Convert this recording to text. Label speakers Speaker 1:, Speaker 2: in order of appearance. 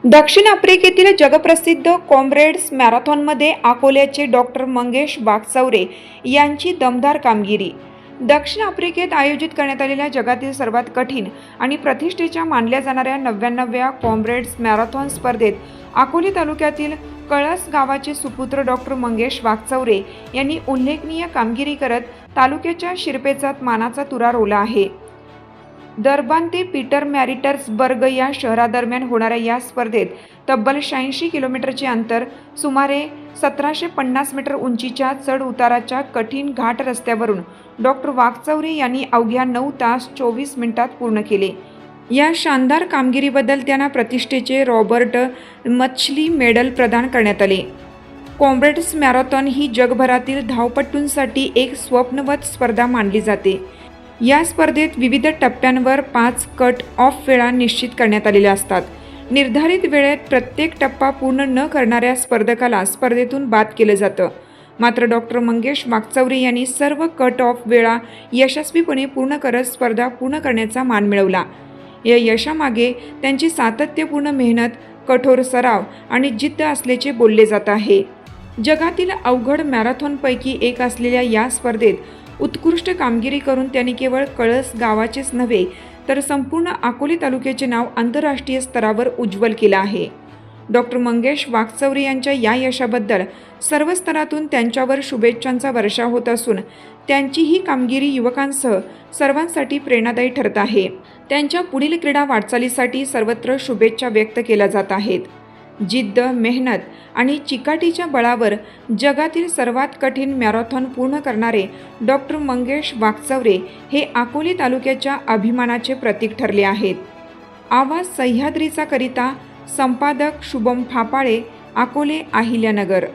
Speaker 1: दक्षिण आफ्रिकेतील जगप्रसिद्ध कॉम्रेड्स मॅरेथॉनमध्ये अकोल्याचे डॉक्टर मंगेश वाकचौरे यांची दमदार कामगिरी। दक्षिण आफ्रिकेत आयोजित करण्यात आलेल्या जगातील सर्वात कठीण आणि प्रतिष्ठेच्या मानल्या जाणाऱ्या 99व्या कॉम्रेड्स मॅरेथॉन स्पर्धेत अकोले तालुक्यातील कळस गावाचे सुपुत्र डॉक्टर मंगेश वाकचौरे यांनी उल्लेखनीय कामगिरी करत तालुक्याच्या शिरपेचात मानाचा तुरा रोवला आहे। दरबान ते पीटर मॅरिटर्सबर्ग या शहरादरम्यान होणाऱ्या या स्पर्धेत तब्बल 86 किलोमीटरचे अंतर, सुमारे 1750 मीटर उंचीच्या चढ उताराच्या कठीण घाट रस्त्यावरून डॉक्टर वाकचौरे यांनी अवघ्या 9 तास 24 मिनिटात पूर्ण केले। या शानदार कामगिरीबद्दल त्यांना प्रतिष्ठेचे रॉबर्ट मच्छली मेडल प्रदान करण्यात आले। कॉम्रेड्स मॅरेथॉन ही जगभरातील धावपटूंसाठी एक स्वप्नवत स्पर्धा मानली जाते। या स्पर्धेत विविध टप्प्यांवर 5 कट ऑफ वेळा निश्चित करण्यात आलेल्या असतात। निर्धारित वेळेत प्रत्येक टप्पा पूर्ण न करणाऱ्या स्पर्धकाला स्पर्धेतून बाद केलं जातं। मात्र डॉक्टर मंगेश वाकचौरे यांनी सर्व कट ऑफ वेळा यशस्वीपणे पूर्ण करत स्पर्धा पूर्ण करण्याचा मान मिळवला। या यशामागे त्यांची सातत्यपूर्ण मेहनत, कठोर सराव आणि जिद्द असल्याचे बोलले जात आहे। जगातील अवघड मॅरेथॉनपैकी एक असलेल्या या स्पर्धेत उत्कृष्ट कामगिरी करून त्यांनी केवळ कळस गावाचेच नव्हे तर संपूर्ण अकोले तालुक्याचे नाव आंतरराष्ट्रीय स्तरावर उज्ज्वल केलं आहे। डॉक्टर मंगेश वाकचौरे यांच्या या यशाबद्दल सर्व स्तरातून त्यांच्यावर शुभेच्छांचा वर्षाव होत असून त्यांची ही कामगिरी युवकांसह सर्वांसाठी प्रेरणादायी ठरत आहे। त्यांच्या पुढील क्रीडा वाटचालीसाठी सर्वत्र शुभेच्छा व्यक्त केल्या जात आहेत। जिद्द, मेहनत आणि चिकाटीच्या बळावर जगातील सर्वात कठीण मॅरेथॉन पूर्ण करणारे डॉक्टर मंगेश वाकचौरे हे अकोले तालुक्याच्या अभिमानाचे प्रतीक ठरले आहेत। आवाज सह्याद्रीचा करिता संपादक शुभम फापाळे, अकोले, अहिल्यानगर।